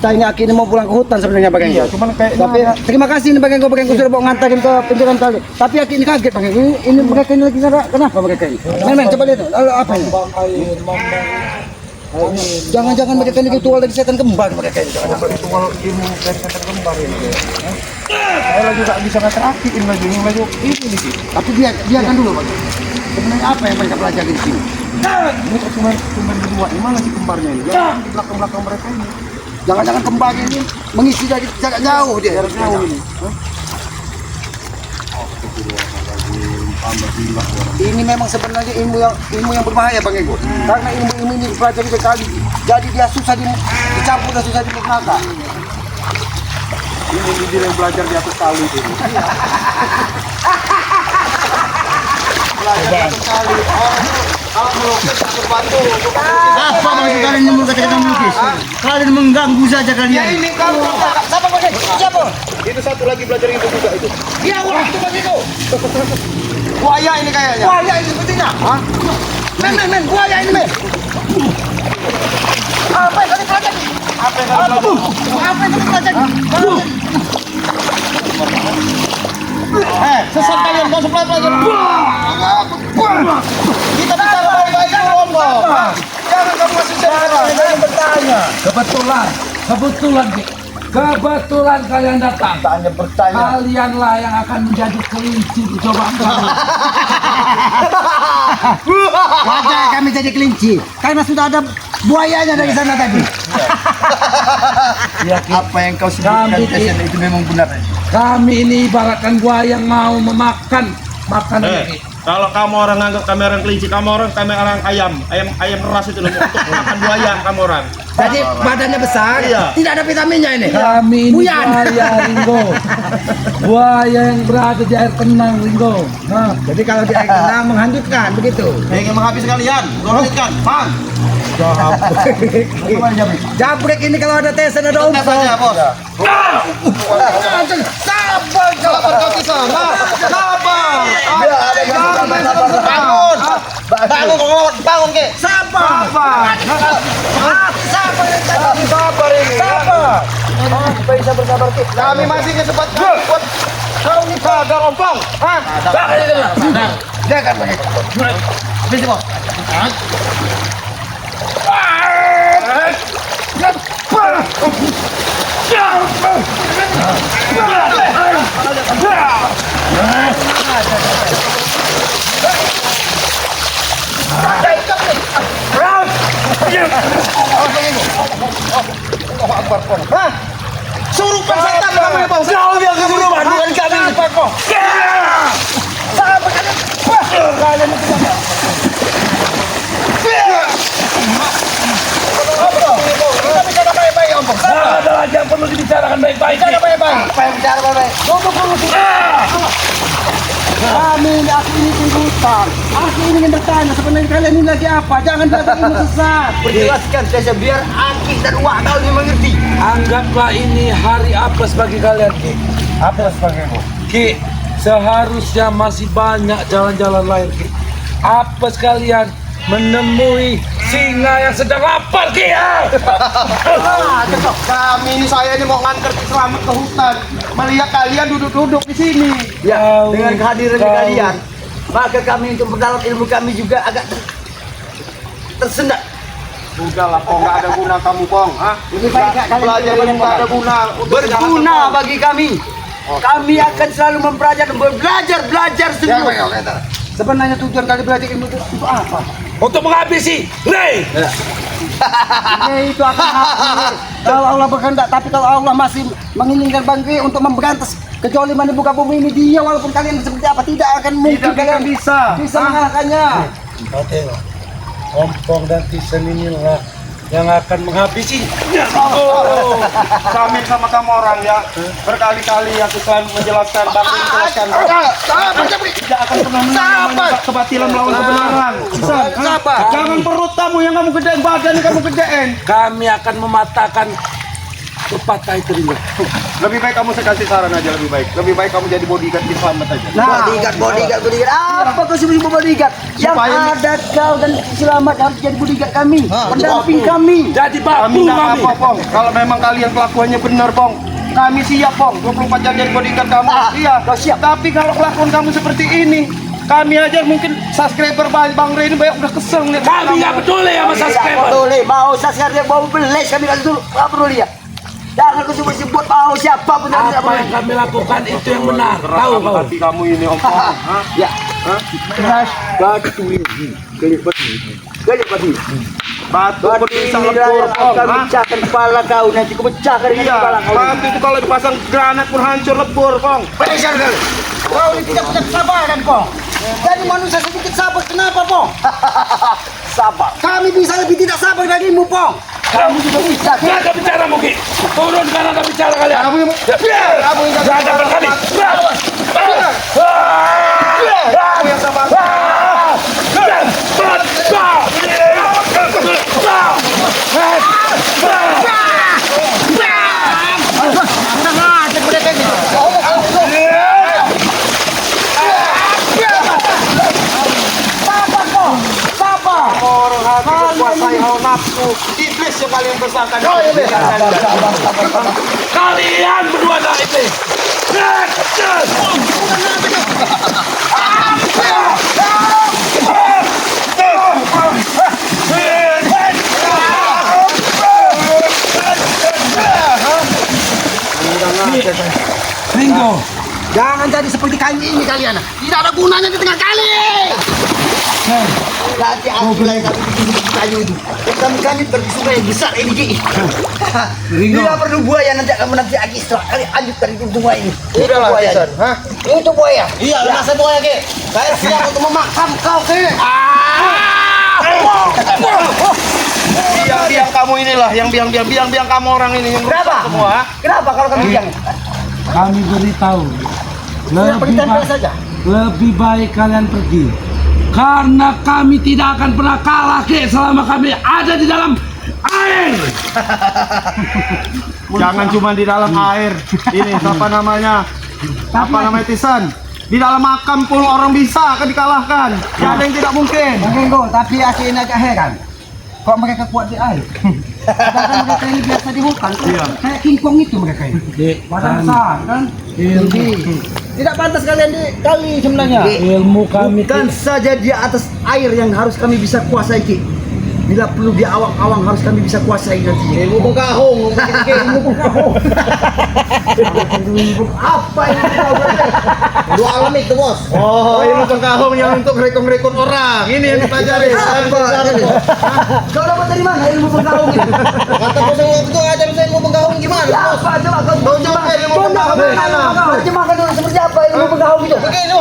kita ini akhirnya mau pulang ke hutan sebenarnya Bang Enggo. Iya, cuman kayak tapi terima kasih nih Bang Enggo sudah mau ngantarin ke pintu tali. Tapi aku ini kaget Bang Enggo. Ini mereka ini lagi kenapa mereka ini? Men, coba lihat. Lalu apa ini? Jangan-jangan mereka ini ritual dari setan kembar mereka ini. ritual ilmu dari setan kembar ini. Saya lagi nggak bisa ngaterakin lagi ini lagi ini sih. Tapi biarkan dulu Bang. Sebenarnya apa yang mereka pelajari di sini? Ini cuma berdua. Ini mana sih kembarnya ini? Yang di belakang mereka ini. Jangan-jangan kembar ini mengisi dari jarak jauh dia. Jarak jauh ini. Ini memang sebenarnya ilmu yang berbahaya Bang Enggo. Karena ilmu ini dipelajari sekali. Jadi dia susah dicampur dan susah dimaknai. Ini dia yang belajar di atas tali itu. Belajar di atas tali. Kalau melukis berbatu. Apa maksud kalian yang kata-kata melukis? Kalian mengganggu saja kalian. Ya ini kamu. Siapa Bang Enggo? Siapa? Itu satu lagi belajar itu juga itu. Dia orang itu Bang Enggo. Buaya ini kayaknya. Buaya ini sepertinya. Hah? Men, buaya ini men. Apa yang kalian pelajari? Apa yang kamu belajar? Apa yang kalian pelajari? Sesat kalian, kau supply pelajar. Kita bicara baik-baik dulu, Om. Jangan kamu masih Saya bertanya. Kebetulan kalian datang. Tanya bertanya. Kalianlah yang akan menjadi kelinci di cobaan kami. Wajar kami jadi kelinci karena sudah ada buayanya dari sana tadi. Apa yang kau sebutkan itu memang benar. Kami ini ibaratkan buaya yang mau memakan makanan ini. Kalau kamu orang nganggap kami orang kelinci, kami orang ayam ras itu loh, untuk makan buaya kamu orang. Jadi badannya besar, Iya. tidak ada vitaminnya ini. Kami ini Buyan. buaya Ringo. Buaya yang berada di air tenang Ringo. Nah, Jadi kalau di air tenang menghanyutkan begitu. Ingin menghabis kalian, lanjutkan, Bang. Jabrek ini kalau ada tes ada Tes umpul. saja, Bos. Sabar Sabar kau di sana. Sabar. Bangun. Bangun ke. Sabar. Sabar ini. Sabar. Supaya bisa bersabar Ki. Kami masih kesempatan buat kau ini sadar ompong. Hah? Jangan begitu. Bisa Bos. Suruh persetan kamu ya, Bos. Kau yang kesurupan bukan kami. Kalian itu Kita bicara baik-baik, ompong. ada lagi yang perlu dibicarakan baik-baik. Bicara baik-baik. Apa yang bicara baik-baik? duduk dulu sih. Kami ini aku ini tuntutan. Aku ini ingin bertanya sebenarnya kalian ini lagi apa? Jangan belajar ilmu sesat. Perjelaskan saja biar Aki dan Wak kau ini mengerti. Anggaplah ini hari apes bagi kalian, Ki. Apa sebagainya? Ki, seharusnya masih banyak jalan-jalan lain, Ki. Apes kalian menemui singa yang sedang lapar, Ki. Kami ini saya ini mau nganter selamat ke hutan. Melihat kalian duduk-duduk di sini. Ya, Dengan kehadiran kalian, maka kami untuk mendalam ilmu kami juga agak tersendat. Udahlah, Pong, nggak ada guna kamu, Pong. Hah? Lebih baik kalian Belajar belajar ilmu nggak ada guna. Berguna bagi kami. Kami akan selalu mempelajari dan belajar sungguh. Sebenarnya tujuan kalian belajar ilmu itu untuk apa? untuk menghabisi Ray. Itu akan hadir. Kalau Allah berkehendak, tapi kalau Allah masih menginginkan bangkit untuk memberantas kejoliman di muka bumi ini, dia walaupun kalian seperti apa tidak akan mungkin kalian bisa. mengalahkannya. Kau tengok, Ompong dan Tisen inilah yang akan menghabisi. Kami sama kamu orang ya. Berkali-kali aku selalu menjelaskan, bahkan menjelaskan. Tidak akan pernah menang kebatilan melawan kebenaran. Jangan perut kamu yang kamu gedein, badan kamu gedein. Kami akan mematahkan Pepatah itu Ringo. Lebih baik kamu saya kasih saran aja lebih baik. Lebih baik kamu jadi bodyguard di selamat aja. Bodyguard. Apa kau sebut bodyguard? Yang Supaya- ada kau dan Selamat harus jadi bodyguard kami, pendamping kami. Jadi Kami babu nggak kami. apa, Pong. Kalau memang kalian kelakuannya benar, Pong. Kami siap, Pong. 24 jam jadi bodyguard kamu. Iya. Kau siap. Tapi kalau kelakuan kamu seperti ini, kami aja mungkin subscriber Bang Ray ini banyak udah kesel ngeliat Kami nggak peduli sama Tidak subscriber. peduli, mau subscriber mau beles kami kasih dulu, nggak peduli ya. Jangan kau sebut-sebut mau siapa pun tidak Apa yang peduli. kami lakukan itu yang benar. Keras Tahu kau? hati kamu ini, Om Pong. Hah? Ya, keras batu ini, gelip batu, gelip batu. Batu Batu berpisah ini lebur, yang Pong. akan Hah? pecahkan kepala kau nanti kau pecahkan dengan Iya, kepala kau. batu itu kalau dipasang granat pun hancur lebur, Pong. Pesan kau. Kau ini tidak punya kesabaran, Pong. Jadi manusia sedikit sabar, kenapa, Pong? Sabar. Kami bisa lebih tidak sabar darimu, Pong. Kamu juga bisa. Nggak ada bicara mungkin. Turun karena ada bicara kalian. Kamu yang kamu yang Nggak ada berkali. kamu yang sama. Orang hati berkuasai hawa nafsu. Iblis yang kalian besarkan. Kalian berdua adalah iblis. Ringo, Jangan jadi seperti kami ini kalian. Tidak ada gunanya di tengah kali. Nanti aku lagi kami bikin kayu itu. Kami pergi sungai yang besar ini, Ki. Bila perlu buaya nanti kamu nanti lagi setelah kali lanjutkan itu semua ini. Udahlah, buaya. Kisan. Hah? Itu buaya. Iya, masa buaya ke? Saya siap untuk memakan kau ke. Biang-biang kamu inilah yang biang kamu orang ini yang rusak Kenapa? semua. Ha? Kenapa kalau kami bilang? kami beritahu. Sudah pergi tempel saja. Lebih baik kalian pergi. Karena kami tidak akan pernah kalah Ki, selama kami ada di dalam air. Jangan cuma di dalam air. Ini apa namanya? Apa namanya Tisan? Di dalam makam pun orang bisa akan dikalahkan. Tidak ada yang tidak mungkin. Mungkin kok, tapi aku ini agak heran. Kok mereka kuat di air? Sedangkan mereka ini biasa di hutan. Iya. Kayak King Kong itu mereka ini. Badan besar kan? Tidak pantas kalian di kali sebenarnya. Ilmu kami Bukan saja di atas air yang harus kami bisa kuasai, Ki. Bila perlu di awang-awang harus kami bisa kuasai nanti. Ilmu pengkahong, ilmu pengkahong. Apa ini kau berada? Dua alam itu bos. Oh, ilmu pengkahong yang untuk rekon-rekon orang. Ini yang dipelajari. Kau dapat dari mana ilmu pengkahong itu? Kata bos yang waktu itu ajar saya ilmu pengkahong gimana? Ya, apa coba kau Kau jawab ilmu Kau pengkahong nak dari mana? terjemahkan dulu seperti apa ilmu pengkahong itu? Begini.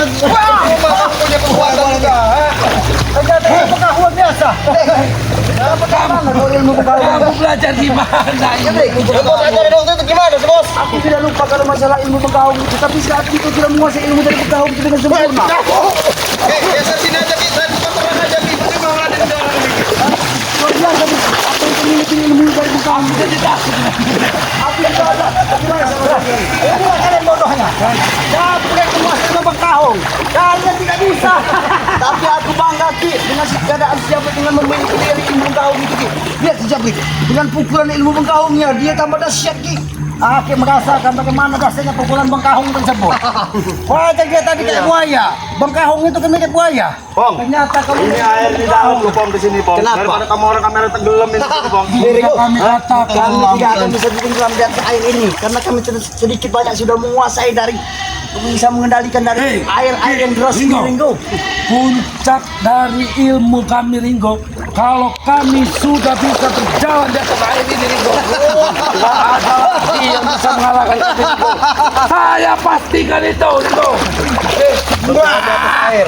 Punya kekuatan juga. Ternyata ilmu pengkahong biasa. Dapat dari mana kau ilmu pengkahong? Kamu belajar di mana ini? Bos ajarin dong itu gimana sih bos? Aku tidak lupa kalau masalah ilmu pengkahong itu, tapi saat itu tidak menguasai ilmu dari pengkahong itu dengan sempurna. Geser sini aja, Ki. Saya bukan orang aja, Ki. Pasti mau ada di dalam ini. Luar biasa, Ki. Apa yang memiliki ilmu dari pengkahong itu tidak. Aku yang ada. Gimana sama kalian? Inilah kalian bodohnya. Saya punya menguasai ilmu pengkahong. Kalian tidak bisa. Tapi aku bangga, Ki, dengan keadaan siapa dengan memiliki ilmu pengkahong itu, Ki. Lihat sejak Ki. Dengan pukulan ilmu pengkahongnya, dia tambah dahsyat, Ki. Aku merasakan bagaimana rasanya pukulan bengkahong tersebut. Wajah dia tadi kayak buaya. Bengkahong itu kan mirip buaya. Pong, Ternyata kamu ini air di dalam loh, Pong, di sini, Pong. Daripada kamu orang kamera tenggelam ini, Pong. Kami katakan kami tidak akan bisa tenggelam di atas air ini karena kami sedikit banyak sudah menguasai dari bisa mengendalikan dari air-air yang deras ini, Ringo. puncak dari ilmu kami Ringo. Kalau kami sudah bisa berjalan di atas air ini Ringo, adalah dia yang bisa mengalahkan kami Ringo. Saya pastikan itu Ringo. Berjalan di atas air.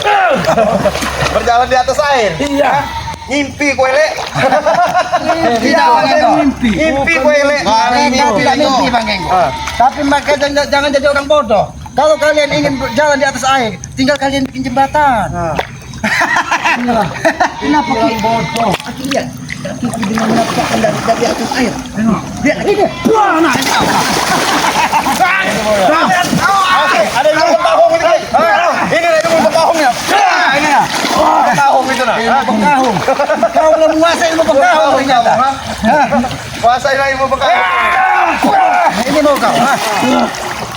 Berjalan di atas air. Iya, Ngimpi kowe lek. Tidak Bang Engko. Ngimpi kowe lek. Tidak mimpi Bang Engko. Tapi maka jangan jadi orang bodoh. Kalau kalian ingin jalan di atas air, tinggal kalian bikin jembatan. Kenapa Ki? Bodoh. Aki lihat. Kaki dengan menampakkan dari atas air. Lihat ini. Wah, nah ini. Oke, ada yang mau tahung ini. Ini ada yang mau tahungnya. Ini ya. Tahung itu nah. Pengkahung. Kau belum menguasai ilmu pengkahung ternyata. Kuasai lah ilmu bekahung. Ini mau kau.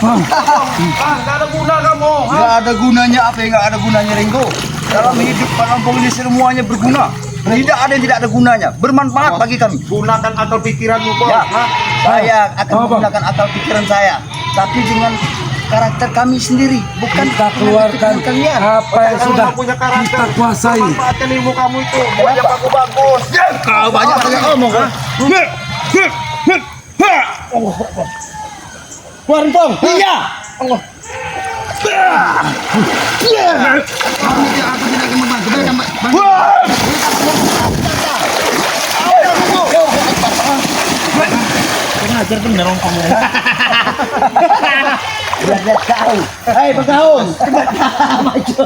Enggak ada guna kamu. Gak ada gunanya apa yang gak ada gunanya Ringo. Dalam hidup kampung ini semuanya berguna. Tidak ada yang tidak ada gunanya. Bermanfaat bagi kami. Gunakan akal pikiranmu, Bos. Ya, saya akan menggunakan akal pikiran saya, tapi dengan karakter kami sendiri, bukan Kita keluarkan kalian. apa yang Kalau sudah kamu punya karakter, kita kuasai. manfaatkan ilmu kamu itu buat yang bagus-bagus. Kau banyak banyak ngomong kan? Keluarin Pong. Iya. Lihat kau. Hei pengkahung. Maju.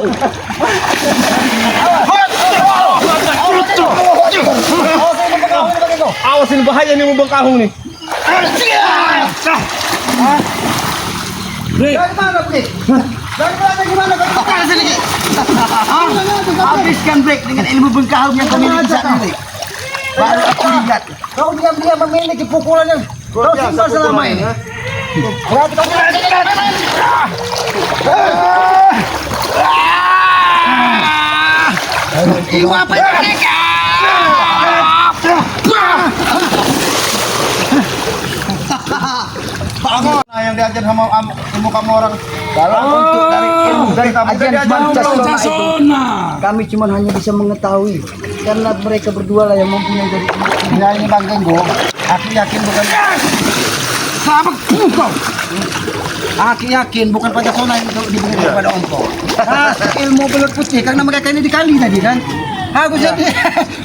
Awas ini bahaya nih mau bengkahung nih. Bre, Dari mana Brik? Dari mana gimana kau tak sini Ki? Habiskan break dengan ilmu bengkahung yang kau miliki saat ini. Baru aku lihat. Kau diam-diam memiliki pukulan yang kau simpan selama ini. Berarti kau Ilmu apa itu? Nah, yang diajar sama ilmu kamu orang. Kalau untuk dari ilmu dari ajian Pancasila itu, Pancasona. kami cuma hanya bisa mengetahui karena mereka berdua lah yang mempunyai dari ilmu. Ya ini Bang Genggo, aku yakin bukan sama kau. Aku yakin bukan Pancasona yang diberikan kepada Ompo. Nah, ilmu belut putih karena mereka ini dikali tadi kan. Aku jadi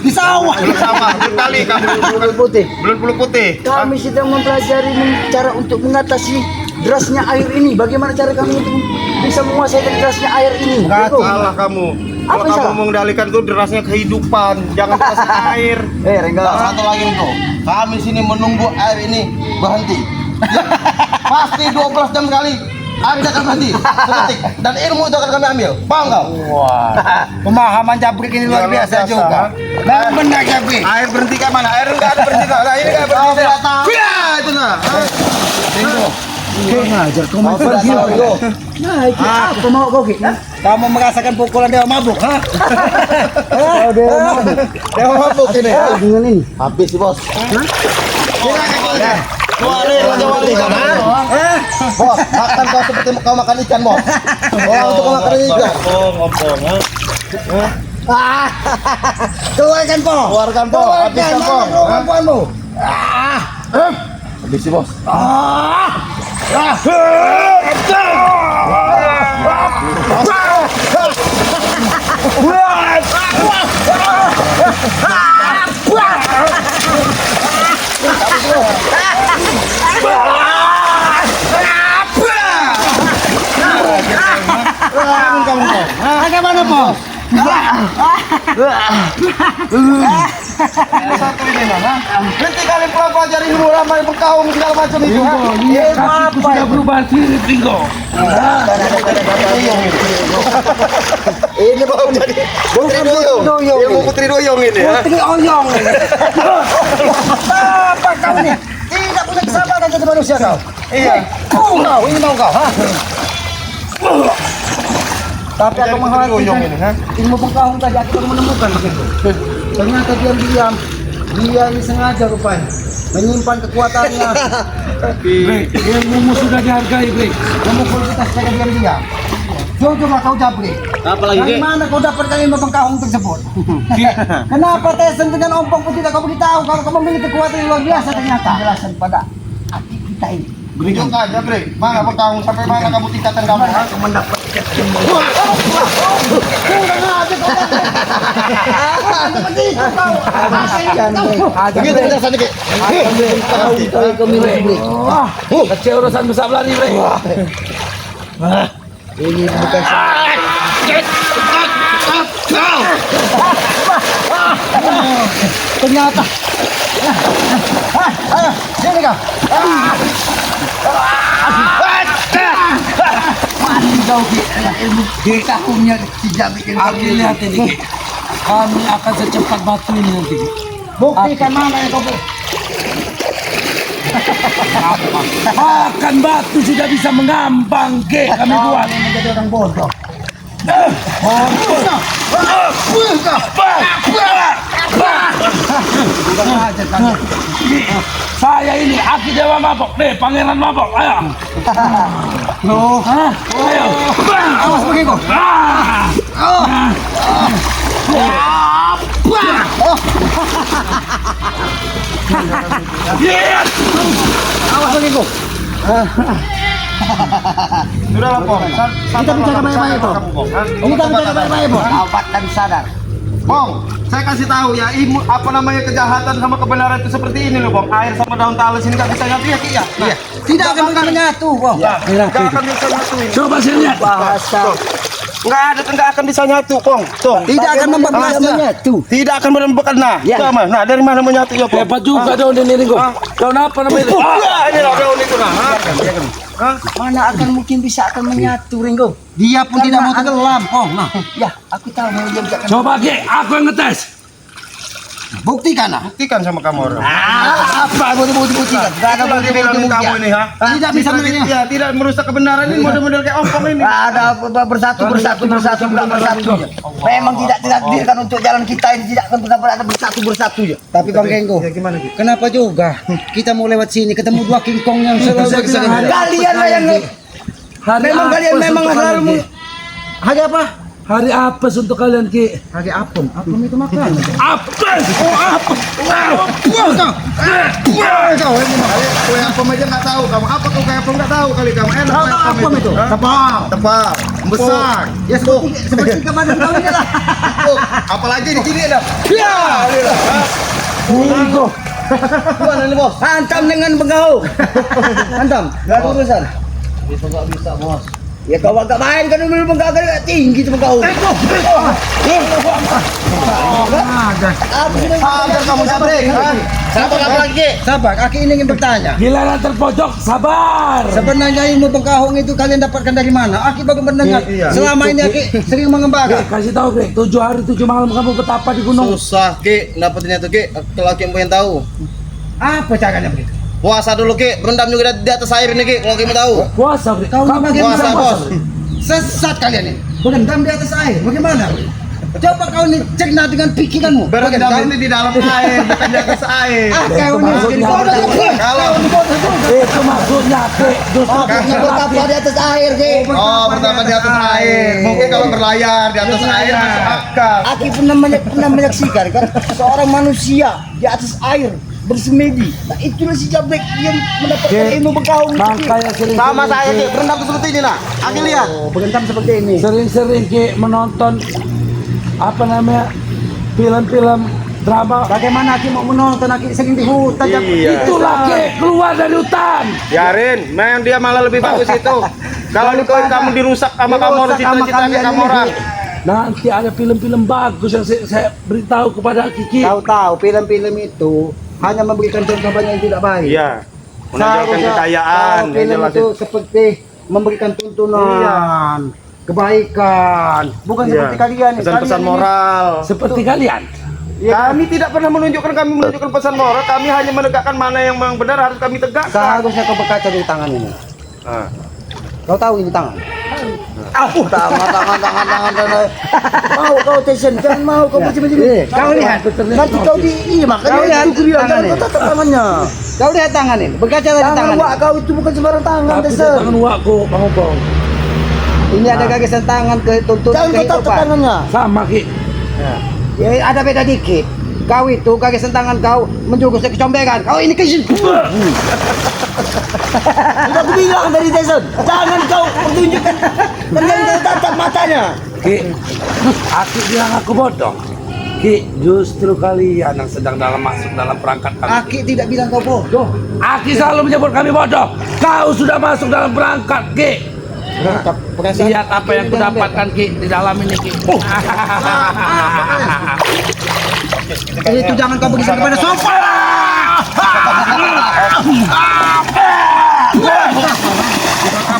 di sawah. Sama, sekali kamu Belut putih. belum bulu putih. Kami sedang mempelajari cara untuk mengatasi derasnya air ini. Bagaimana cara kami untuk bisa menguasai derasnya air ini? Bego. Salah kamu. Apa Kalau yang kamu salah? mengendalikan itu derasnya kehidupan, jangan derasnya air. Rengga. Satu lagi Engko, kami sini menunggu air ini berhenti. Pasti 12 jam sekali air tidak akan berhenti sedetik, dan ilmu itu akan kami ambil. Paham kau? Pemahaman Jabrik ini luar Luar biasa biasa, juga. Memang benar Jabrik. Air berhenti ke mana? Air enggak ada berhenti. Nah, ini enggak Kau berhenti. tidak tahu. Ya, itu nah. Ngajar kau Kau tidak tahu itu. Nah, itu apa mau kau Ki? Kamu merasakan pukulan dewa mabuk, ha? Kau dewa mabuk. Dewa mabuk ini. Dengan ini. Habis si bos. Keluarin Raja Wali kan? Bos, makan kau seperti kau makan ikan bos. Oh, untuk kau makan ikan. Keluarkan Po. Keluarkan po, habiskan po. Kemampuanmu. Habis si bos. Bagaimana Po? Berhenti kalian pelajari ilmu lama yang berkaum segala macam itu. Kakiku sudah berubah sini, Ringo. Ini baru jadi Putri Doyong. Ilmu Putri Doyong ini ya. Putri Oyong. Apa kau ini? Tidak punya kesabaran jadi manusia kau. Iya. Kau, ini mau kau, ha? Tapi aku Doyong mengkhawatirkan ini, ha? ilmu pengkahung tadi aku baru menemukan begitu. Ternyata diam-diam dia ini sengaja rupanya menyimpan kekuatannya. Bre, ilmumu sudah dihargai, Bre. Memukul kita secara diam-diam. Jujurlah kau Jabrik. Apa lagi, Dari Ki? mana kau dapatkan ilmu pengkahung tersebut? Ki, Kenapa Tesen dengan Ompong pun tidak kau beritahu kalau kau memiliki kekuatan yang luar biasa ternyata? Jelasan pada hati kita ini. Tunjuk aja, Bre. Mana berkaum sampai mana kamu tingkatan kamu? Ha? Mendapatkan Kurang Begitu penjelasan Ki. Kau milih beli. Kecil urusan besar lari, bre. Ini bukan ternyata. Ayo, sini kau. Mati kau Ki. Ilmu kita punya tidak bikin kau Aki lihat ini, Ki. Kami akan secepat batu ini nanti, Ki. buktikan mana yang kau beli. Makan batu sudah bisa mengambang, Ki. Kami Kau buat. ini menjadi orang bodoh. Bukan aja kan. Saya ini Aki Dewa Mabok, nih Pangeran Mabok, ayo. Loh, Ayo. awas pergi kau. Yes. Awas pergi kau. Sudah lah, Pong. Kita bicara baik-baik, Pong. Kita bicara baik-baik, Pong. Taubat dan sadar. Bong, saya kasih tahu ya, apa namanya kejahatan sama kebenaran itu seperti ini loh, Bong. Air sama daun talas ini nggak bisa nyatu ya, Ki ya. Nah, Tidak akan menyatu, Pong. nggak akan bisa nyatuin. Coba saya lihat. Bahasa Nggak akan bisa nyatu, Pong. Tuh. tidak akan menyatu. Tidak akan benar-benar nah. Ya. Sama. Nah, dari mana menyatu ya, Pong? Hebat juga daun ini, Ringo. Daun apa namanya itu? Ini lah daun itu nah. Mana akan mungkin bisa akan menyatu, Ringo? Dia pun tidak mau tenggelam, Pong. Nah, Ya, aku tahu mau dia bisa. Coba, Ki. Aku yang ngetes. buktikan lah. Buktikan sama kamu orang. Apa bukti-buktikan? Tidak ada Lagi bilang kamu ini, ha? Tidak bisa menanya. Ya, tidak merusak kebenaran ini model-model kayak ompong ini. Ada bersatu. Memang tidak ditakdirkan untuk jalan kita ini tidak akan pernah ada bersatu ya. Tapi Bang Genggo, kenapa juga kita mau lewat sini ketemu dua King Kong yang selalu Kalian lah yang memang kalian memang selalu Hari apa? Hari apes untuk kalian, Ki. Hari apem. Apem itu makan. Apes. Oh, apem. Kue apem aja nggak tahu kamu. Apa kue apem nggak tahu kali kamu. Enak kue apem itu. Tebal. Tebal, besar. Ya seperti kepada kau ini lah. Apalagi di sini ada. Ya, ini lah. Ringo. Gimana nih bos? Hantam dengan bengkau. Hantam, nggak ada urusan. Bisa bos. Ya kau agak main kan dulu bengkau kan tinggi tuh bengkau. Apa sudah Agar kamu sabrek. Satu apa lagi? Sabar, Aki ini ingin bertanya. Giliran terpojok, sabar. Sebenarnya ilmu pengkahong itu kalian dapatkan dari mana? Aki baru mendengar. Iya. Selama ini Aki sering mengembara. Kasih tahu, Ki. 7 hari 7 malam kamu betapa di gunung. Susah Ki, dapetinnya tuh Ki. Kalau Ki pengen tahu. Apa caranya begitu? Puasa dulu Ki, berendam juga di atas air ini Ki. Kalau Ki mau tahu. Puasa, Ki. Kau Kamu ini Puasa bagaimana? bos. Sesat kalian ini. Berendam di atas air. Bagaimana? Coba kau ini cerna dengan pikiranmu. Berendam ini di dalam air, bukan di atas air. Kau ini maksudnya. Kalau Itu maksudnya, Ki. Justru Maksudnya betapa di atas air, Ki. pertama di atas air, mungkin kalau berlayar di atas air masuk akal. Aki pernah menyaksikan kan seorang manusia di atas air bersemedi. Nah itulah si Jablek yang mendapatkan ilmu bengkau. makanya sering Sama saya Ki, berendam seperti ini nah. Aki lihat. Berendam seperti ini. sering Ki menonton apa namanya film-film drama. Bagaimana Aki mau menonton? Aki sering di hutan. Iya. Itulah, Ki, keluar dari hutan. Biarin, memang dia malah lebih bagus itu. Kalau kamu dirusak sama kamu orang cita-cita kamu orang. Nanti ada film-film bagus yang saya beritahu kepada Kiki. Kau tahu film-film itu hanya memberikan contoh banyak yang tidak baik. Iya. Menonjolkan Seharusnya kekayaan, kalau film itu seperti memberikan tuntunan, kebaikan, bukan seperti kalian. Pesan-pesan moral. Seperti kalian. Kami tidak pernah menunjukkan pesan moral. Kami hanya menegakkan mana yang memang benar harus kami tegakkan. Seharusnya kau berkaca di tangan ini. Ah. Kau tahu ini tangan? Tangan. Mau kau tension, jangan mau kau begini. Kau lihat, Nanti kau di makanya Kau lihat itu kuliah tangan jangan ini. kau tatap tangannya. Kau lihat tangan ini, berkaca dari Tangan tangan. wak kau itu bukan sembarang tangan, Tapi dia tension. tangan wakku, Bang Obong. Ini ada gagasan tangan ke tuntunan Jangan kau tatap kehidupan. tangannya. Sama, Ki. Ya, ada beda dikit. Kau itu gagasan tangan kau menjurus ke kecomberan. Kau ini kesin. Sudah aku bilang dari tension. Jangan kau pertunjukkan. Jangan kau tatap matanya. Ki, Aki bilang aku bodoh. Ki, justru kalian yang sedang masuk dalam perangkat kami. Aki tidak bilang kau bodoh. Aki selalu menyebut kami bodoh. Kau sudah masuk dalam perangkat, Ki. Lihat apa yang kudapatkan, Ki, di dalam ini, Ki. Itu jangan kau begitu kepada sofa.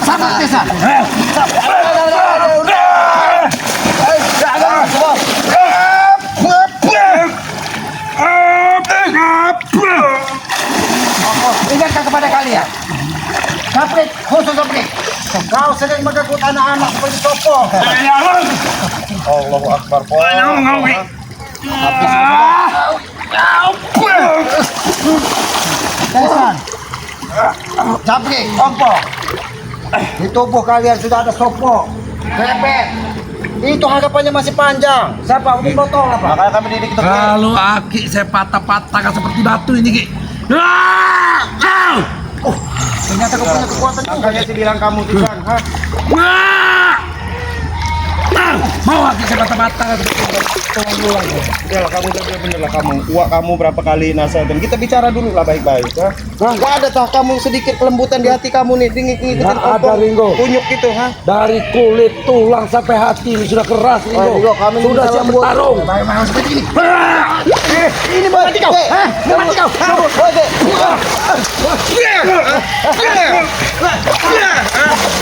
Sabar Tesan. Ingatkan kepada kalian. Saprik, khusus saprik. Kau sering mengganggu anak-anak seperti Sopo. Allahu Akbar. Tesan. Saprik, Ompo. Di tubuh kalian sudah ada Sopo. Krepet. Itu harapannya masih panjang. Siapa? Udah botol apa? Makanya kami didik untuk Kalau Aki saya patah-patahkan seperti batu ini, Ki. Ternyata kau punya kekuatan juga. makanya sih bilang kamu Tisan, ha? Mau Aki saya patah-patahkan seperti batu. Ya lah, kamu bener lah kamu. Uak kamu berapa kali nasihatin. Kita bicara dulu lah baik-baik, ha? Gak ada tah kamu sedikit kelembutan di hati kamu nih, ngikutin Nggak ada, Ringo. kunyuk gitu, ha? Dari kulit, tulang sampai hati ini sudah keras, Ringo. Ringo, kami Sudah bisa siap lembut. bertarung. Memang seperti ini. Ini mati kau. Mati kau.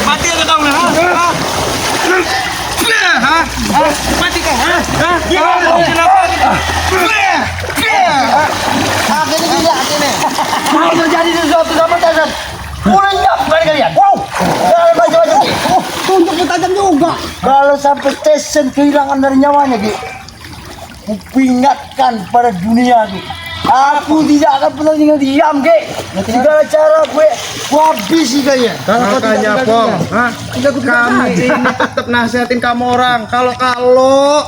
Mati ada kau lah. Mati kau. Akhirnya gila, akhirnya. Mau terjadi sesuatu sama Tesan. Udah nyap kali kalian. Wow. Jangan macam-macam. Tunjuknya tajam juga. Kalau sampai Tesan kehilangan dari nyawanya, Ki. Kupingatkan pada dunia, Ki. Aku tidak akan pernah tinggal diam, Ki. Segala cara gue habisi kalian. Makanya Pong, ha? Kami ini tetap nasihatin kamu orang. Kalau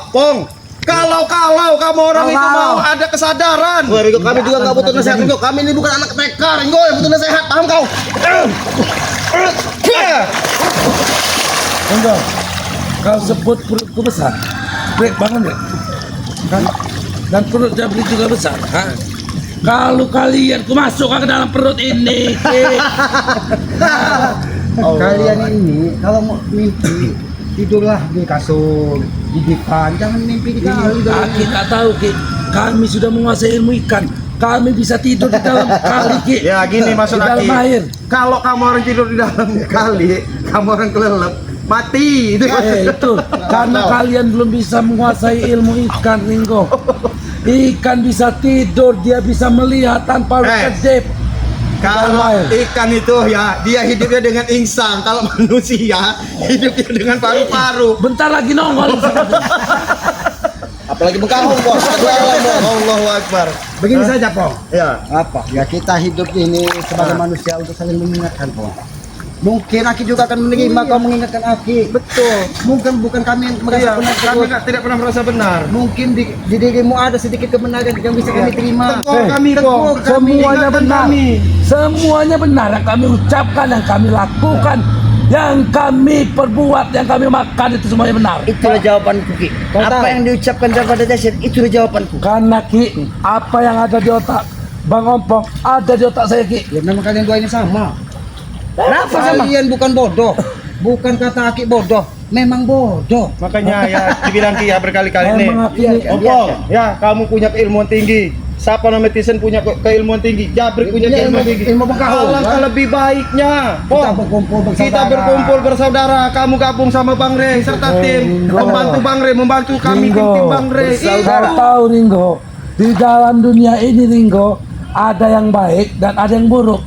Pong, kalau kamu orang itu mau ada kesadaran. Wah, Ringo, kami juga nggak butuh nasihat, Ringo. Kami ini bukan anak TK, Ringo, yang butuh nasihat. Paham kau? Ringo, kau sebut perutku besar. Baik banget ya. Dan perut Jabri juga besar. Ha? Kalau kalian ku masuk ke dalam perut ini, Ki. Kalian ini kalau mau mimpi tidurlah di kasur, di dipan, jangan mimpi di kali. Aki tak tahu, Ki. Kami sudah menguasai ilmu ikan. Kami bisa tidur di dalam kali, Ki. Ya gini maksud Di dalam Aki. air. Kalau kamu orang tidur di dalam kali, kamu orang kelelep, mati. Itu Itu karena kalian belum bisa menguasai ilmu ikan, Ringo. Ikan bisa tidur, dia bisa melihat tanpa kedip. Kalau ikan itu ya dia hidupnya dengan insang. Kalau manusia hidupnya dengan paru-paru. Bentar lagi nongol. Apalagi bekahung, Bos. Allahu Akbar. Begini saja, Pong. Ya. Apa? Ya kita hidup ini sebagai manusia untuk saling mengingatkan, Pong. Mungkin Aki juga akan menerima kau mengingatkan Aki. Betul. Mungkin bukan kami yang merasa Iya, benar kami terus. tidak pernah merasa benar. Mungkin di dirimu ada sedikit kebenaran yang bisa kami terima. Tegur kami, Pong. Semuanya Ingatkan benar. kami. Semuanya benar yang kami ucapkan, yang kami lakukan, yang kami perbuat, yang kami makan itu semuanya benar. Itulah jawabanku, Ki. Apa yang diucapkan daripada Jasin, itulah jawabanku. Karena, Ki, apa yang ada di otak Bang Ompong ada di otak saya, Ki. Ya memang kalian dua ini sama. Kenapa kalian bukan bodoh? Bukan kata Aki bodoh, memang bodoh. Makanya ya dibilang Ki ya berkali-kali nih. Emang Aki Ompong, ya kamu punya keilmuan tinggi. Siapa namanya Tisen punya keilmuan tinggi. Jabrik punya Iya, keilmuan tinggi. ilmu bekahung, Alangkah kan? lebih baiknya, Kita Pong, berkumpul bersaudara. kita berkumpul bersaudara. Kamu gabung sama Bang Rey serta tim membantu Bang Rey, membantu kami tim Bang Rey. Kau tahu, Ringo, di dalam dunia ini, Ringo, ada yang baik dan ada yang buruk.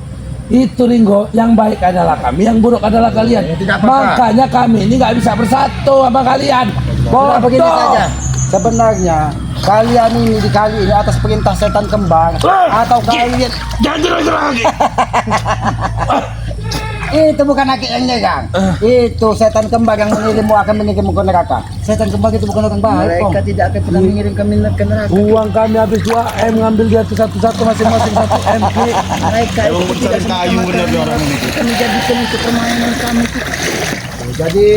Itu, Ringo, yang baik adalah kami, yang buruk adalah kalian. tidak apa-apa. Makanya kami ini nggak bisa bersatu sama kalian. Nah, begini Bodoh. saja. Sebenarnya kalian ini di kali ini atas perintah setan kembar atau kalian Jangan jelas lagi. itu bukan Aki yang nyegang. Itu setan kembar yang mengirimmu akan mengirimmu ke neraka. Setan kembar itu bukan orang baik. Mereka tidak akan pernah mengirim kami ke neraka. Uang kami habis 2M, ngambil dia tuh satu-satu masing-masing 1M. Ki. Mereka itu tidak kayu benar orang ini. kami jadikan itu permainan kami. Jadi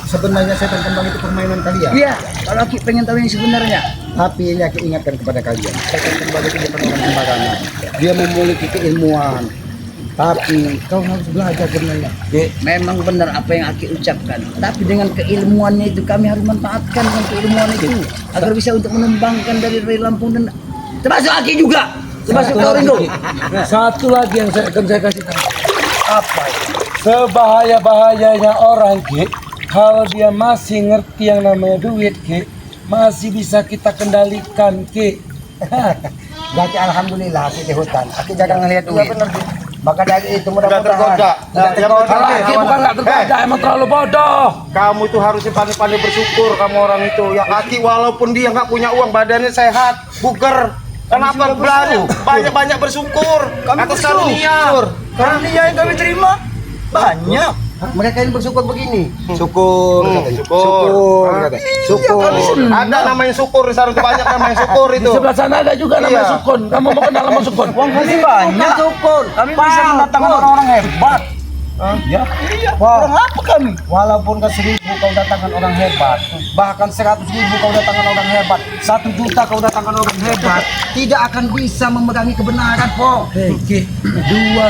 sebenarnya setan kembang itu permainan kalian. Iya, kalau Aki pengen tahu yang sebenarnya. Tapi ini aku ingatkan kepada kalian, setan kembang itu bukan orang sembarangan. Dia memiliki keilmuan. Tapi kau harus belajar sebenarnya. Memang benar apa yang Aki ucapkan. Tapi dengan keilmuannya itu kami harus manfaatkan dengan keilmuan itu agar bisa untuk mengembangkan dari Lampung dan termasuk Aki juga. Termasuk kau Ringo. Satu lagi yang saya kasih tahu. Apa? Sebahaya-bahayanya orang Ki, kalau dia masih ngerti yang namanya duit Ki, masih bisa kita kendalikan Ki. Berarti alhamdulillah Aki di hutan. Aki jangan ngelihat duit. benar, Ki. Maka dari itu Tidak tergoda. Tidak tergoda. Kalau Ki bukan nggak tergoda, emang terlalu bodoh. Kamu itu harusnya pandai-pandai bersyukur kamu orang itu. Yang Aki walaupun dia nggak punya uang, badannya sehat, bugar. Kenapa baru? Banyak-banyak bersyukur atas karunia. Karunia yang kami terima banyak. Mereka ini bersyukur begini. Syukur, katanya. syukur. Syukur, Ah. katanya. Syukur. Ada namanya syukur di sana, banyak namanya syukur Di itu. sebelah sana ada juga namanya Iya. Sukun. Kamu mau kenal sama Sukun? Masih banyak. Syukur. Kami bisa mendatangkan orang-orang hebat. Ya. Orang apa kami? Walaupun ke 1.000 kau datangkan orang hebat, bahkan 100.000 kau datangkan orang hebat, 1 juta kau datangkan orang hebat, tidak akan bisa memegangi kebenaran, Po. Hei Ki, 2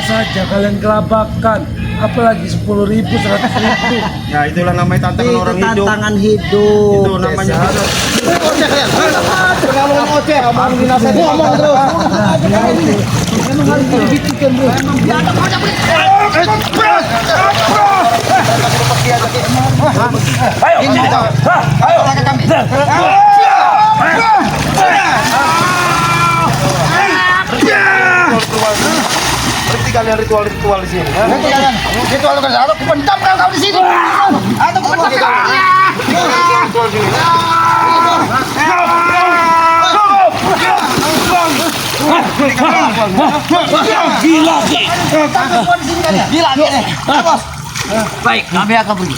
saja kalian kelabakan. Apalagi 10.000, 100.000. Ya itulah namanya tantangan Itu orang hidup. tantangan hidup. Itu namanya Desa. hidup. Oceh kalian. Terlalu ngoceh, kamu dinasihati ngomong terus. Memang harus dibuktikan, Bro. Memang biadab aja, Bro. Ayo, ayo. Berarti kalian ritual-ritual di sini. ya? Nanti kalian, itu kalau kerja, aku pendam kau di sini. Atau aku pendam kau. Ritual di sini. Gila Ki. Gila, gila. Baik, kami akan pergi.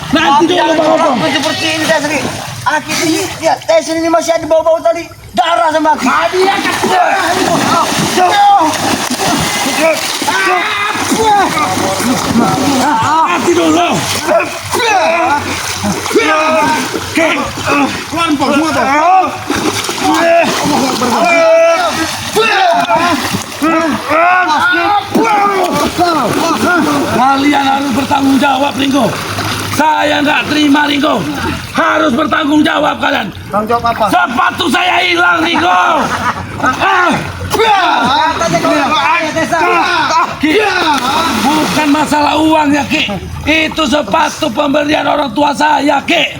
Nanti dulu Bang Opong. Seperti ini saya sendiri. Aki ini, lihat, tes ini masih ada bau-bau tadi. Darah sama Aki. Nanti dulu. Kalian harus bertanggung jawab, Ringo. Saya nggak terima, Ringo. Harus bertanggung jawab kalian. Tanggung jawab apa? Sepatu saya hilang, Ringo. Ki, bukan masalah uang ya, Ki. Itu sepatu pemberian orang tua saya, Ki.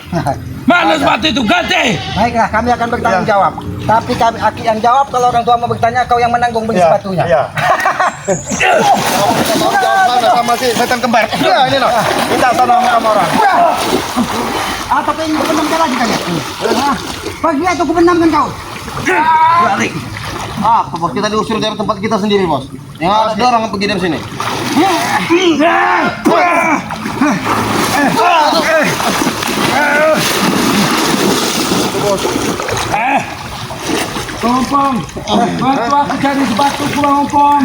Mana sepatu itu? Ganti. Baiklah, kami akan bertanggung jawab. Tapi kami Aki yang jawab, kalau orang tua mau bertanya, kau yang menanggung beli sepatunya. Iya. Tanggung jawab mana sama si setan kembar. Ya ini loh. Minta sana sama orang. Atau kau ingin kubenamkan lagi kalian? Pagi atau kubenamkan kau? Balik. Apa bos, kita diusir dari tempat kita sendiri bos. Yang harus dorong pergi dari sini. Ompong, bantu aku cari sepatu pulang Ompong.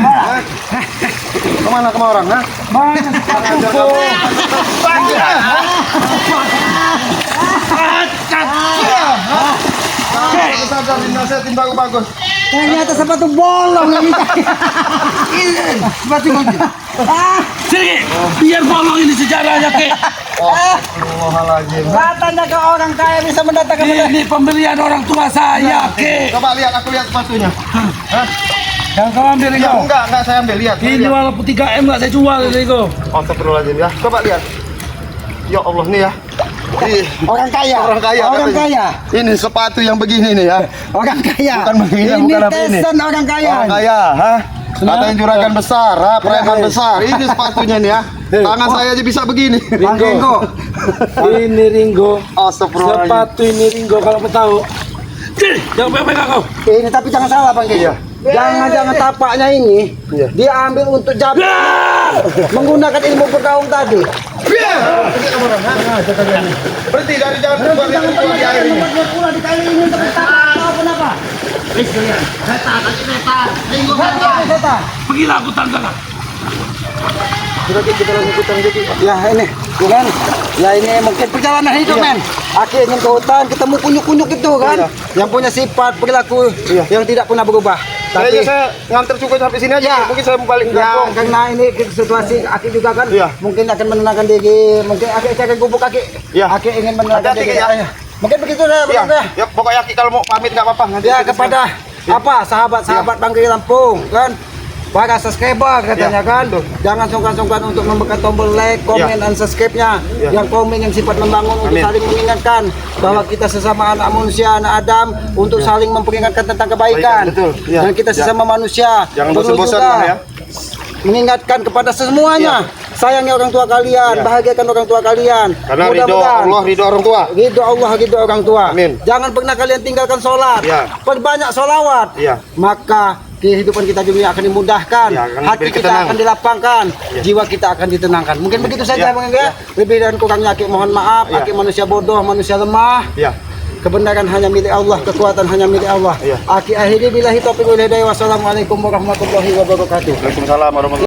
Kemana kemana orang? Ha? Banyak sepatu. Sadar dinasihatin bagus-bagus. Ternyata sepatu bolong yang minta. Ini sepatu kunci. Sini, biar bolong ini sejarahnya, Ki. Astagfirullahaladzim. Katanya kau orang kaya bisa mendatangkan Ini pemberian orang tua saya, Ki. Coba lihat, aku lihat sepatunya. Hah? Yang kau ambil, Ya, Ringo. enggak saya ambil, lihat. Ini walaupun 3M nggak saya jual, Ringo. Astagfirullahaladzim ya. Coba lihat. Ya Allah nih ya. Ih, orang kaya. orang kaya. Orang katanya. kaya. Ini sepatu yang begini nih ya. Orang kaya. Bukan begini, Ini bukan apa ini. tesan orang kaya. Orang kaya, ha? Katanya juragan besar, ha? Preman besar. Ini sepatunya nih ya. Tangan saya aja bisa begini. Ringo. Ini Ringo. Astagfirullahaladzim. Sepatu ini Ringo kalau mau tahu. Jangan pegang kau. Ini tapi jangan salah Bang Ki. Iya. Jangan tapaknya ini Iya. dia ambil untuk jabatan menggunakan ilmu bergaung tadi. Berhenti dari jangan berbuat yang di air ini. Pulang di kali ini untuk tahu kenapa? Setan. Pergilah aku tangga. Kita langsung ikutan jadi. Ya ini Gitu kan? Ya ini mungkin perjalanan hidup men. Aki ingin ke hutan ketemu kunyuk-kunyuk itu kan, yang punya sifat perilaku yang tidak pernah berubah. Tapi saya nganter juga sampai sini aja. Mungkin saya mau balik ke ya, kampung. karena ini situasi Aki juga kan mungkin akan menenangkan diri, mungkin Aki akan gubuk Aki. Aki ingin menenangkan Hati-hati, diri. ya. Mungkin begitu dah, Iya. begitu dah. Ya pokoknya Aki kalau mau pamit nggak apa-apa. Nanti Ya kita kepada apa sahabat-sahabat Bangkiri Lampung kan, para subscriber katanya kan, jangan sungkan-sungkan untuk menekan tombol like, komen, dan subscribe-nya. Yang komen yang sifat membangun untuk saling mengingatkan bahwa kita sesama anak manusia, anak Adam, untuk saling memperingatkan tentang kebaikan. Betul. Dan kita sesama manusia. Jangan perlu bosan-bosan juga lah ya. mengingatkan kepada semuanya, sayangi orang tua kalian, bahagiakan orang tua kalian. Karena ridho Mudah-mudahan Allah, ridho orang tua. ridho Allah, ridho orang tua. Amin. Jangan pernah kalian tinggalkan sholat. Perbanyak sholawat. Maka kehidupan kita dunia akan dimudahkan, hati kita akan dilapangkan, jiwa kita akan ditenangkan. Mungkin begitu saja Bang Engga. Lebih dan kurangnya Aki mohon maaf. Aki manusia bodoh, manusia lemah. Kebenaran hanya milik Allah, kekuatan hanya milik Allah. Aki akhiri billahi taufiq wal hidayah. Wassalamualaikum warahmatullahi wabarakatuh. Waalaikumsalam warahmatullahi